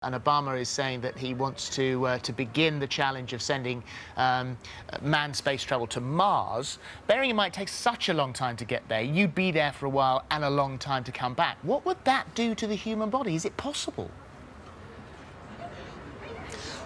And Obama is saying that he wants to begin the challenge of sending manned space travel to Mars. Bearing in mind it takes such a long time to get there, you'd be there for a while and a long time to come back. What would that do to the human body? Is it possible?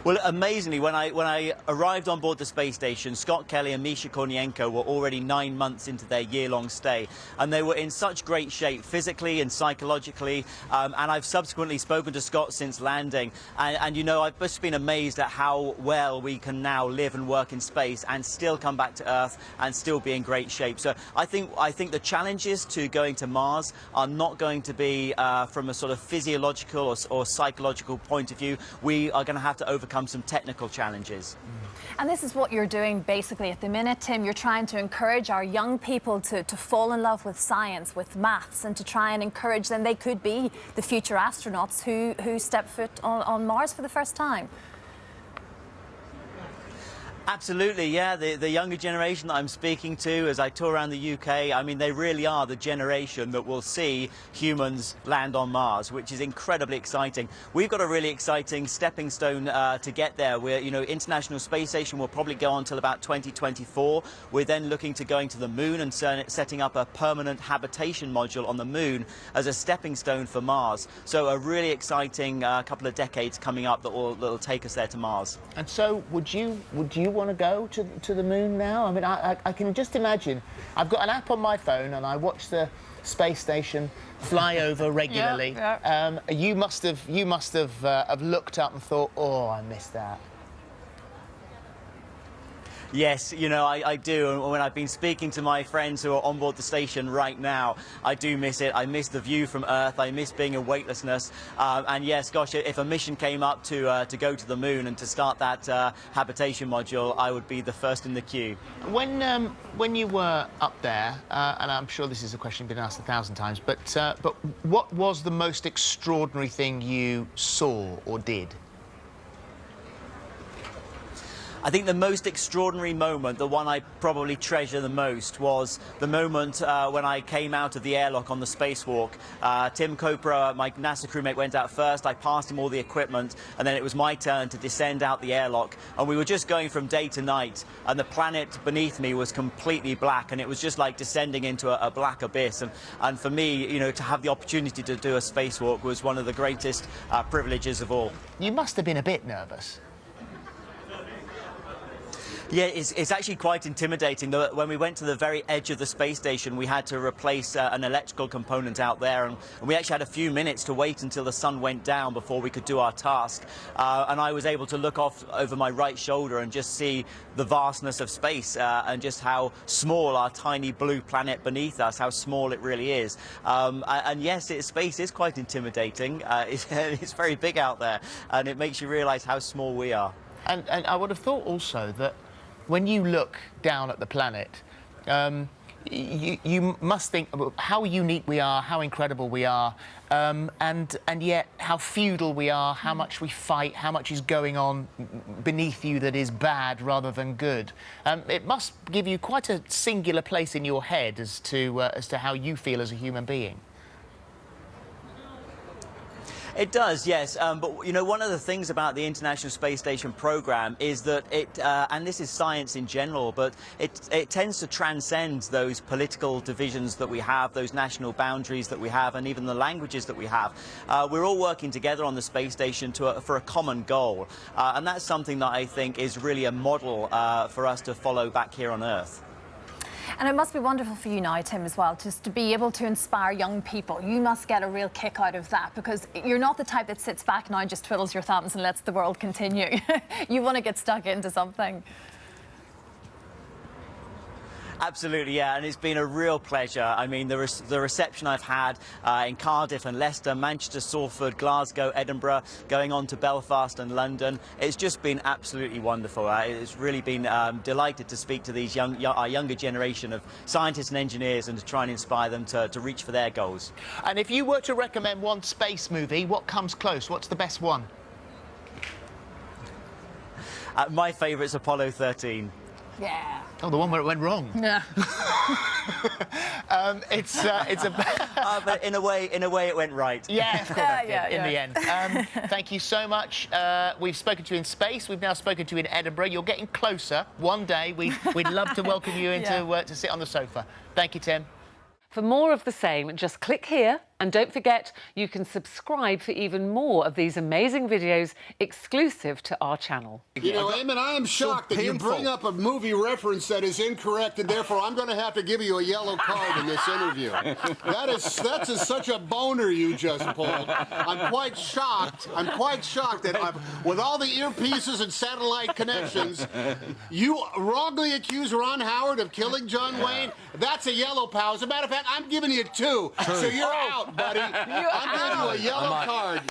Well, amazingly, when I arrived on board the space station, Scott Kelly and Misha Kornienko were already 9 months into their year-long stay, and they were in such great shape physically and psychologically. And I've subsequently spoken to Scott since landing, and you know, I've just been amazed at how well we can now live and work in space and still come back to Earth and still be in great shape. So I think the challenges to going to Mars are not going to be from a sort of physiological or psychological point of view. We are going to have to overcome some technical challenges. And this is what you're doing basically at the minute, Tim. You're trying to encourage our young people to fall in love with science, with maths, and to try and encourage them. They could be the future astronauts who step foot on Mars for the first time. Absolutely, yeah. The younger generation that I'm speaking to as I tour around the UK, I mean, they really are the generation that will see humans land on Mars, which is incredibly exciting. We've got a really exciting stepping stone to get there. We're, you know, International Space Station will probably go on till about 2024. We're then looking to going to the moon and setting up a permanent habitation module on the moon as a stepping stone for Mars. So a really exciting couple of decades coming up that will take us there to Mars. And so would you want to go to the moon now? I mean, I can just imagine. I've got an app on my phone and I watch the space station fly over regularly. Yeah. You must have looked up and thought, oh, I missed that. Yes, you know, I do. And when I've been speaking to my friends who are on board the station right now, I do miss it. I miss the view from Earth. I miss being in weightlessness. And yes, gosh, if a mission came up to go to the moon and to start that habitation module, I would be the first in the queue. When you were up there, and I'm sure this is a question been asked 1,000 times, but what was the most extraordinary thing you saw or did? I think the most extraordinary moment, the one I probably treasure the most, was the moment when I came out of the airlock on the spacewalk. Tim Copra, my NASA crewmate, went out first. I passed him all the equipment, and then it was my turn to descend out the airlock. And we were just going from day to night, and the planet beneath me was completely black, and it was just like descending into a black abyss. And for me, you know, to have the opportunity to do a spacewalk was one of the greatest privileges of all. You must have been a bit nervous. Yeah, it's actually quite intimidating. When we went to the very edge of the space station, we had to replace an electrical component out there, and we actually had a few minutes to wait until the sun went down before we could do our task. And I was able to look off over my right shoulder and just see the vastness of space and just how small our tiny blue planet beneath us, how small it really is. And yes, space is quite intimidating. It's very big out there, and it makes you realise how small we are. And I would have thought also that when you look down at the planet, you must think about how unique we are, how incredible we are, and yet how feudal we are, how much we fight, how much is going on beneath you that is bad rather than good. It must give you quite a singular place in your head as to how you feel as a human being. It does, yes. But, you know, one of the things about the International Space Station program is that and this is science in general, but it tends to transcend those political divisions that we have, those national boundaries that we have, and even the languages that we have. We're all working together on the space station for a common goal. And that's something that I think is really a model for us to follow back here on Earth. And it must be wonderful for you now, Tim, as well, just to be able to inspire young people. You must get a real kick out of that, because you're not the type that sits back now and just twiddles your thumbs and lets the world continue. You want to get stuck into something. Absolutely, yeah, and it's been a real pleasure. I mean, the reception I've had in Cardiff and Leicester, Manchester, Salford, Glasgow, Edinburgh, going on to Belfast and London, it's just been absolutely wonderful. It's really been delighted to speak to these our younger generation of scientists and engineers and to try and inspire them to reach for their goals. And if you were to recommend one space movie, what comes close? What's the best one? My favourite's Apollo 13. Yeah. Oh, the one where it went wrong. Yeah. It's a... But in a way, it went right. Yeah, of course it did, Yeah, in the end. Thank you so much. We've spoken to you in space. We've now spoken to you in Edinburgh. You're getting closer. One day, we'd love to welcome you in to sit on the sofa. Thank you, Tim. For more of the same, just click here, and don't forget you can subscribe for even more of these amazing videos exclusive to our channel. You know, Eamonn, I am shocked that you bring up a movie reference that is incorrect, and therefore I'm going to have to give you a yellow card in this interview. That's such a boner you just pulled. I'm quite shocked. That with all the earpieces and satellite connections, you wrongly accuse Ron Howard of killing John Wayne. That's a yellow, pal. As a matter of fact, I'm giving you 2, so you're out, buddy. I'm giving you a yellow card.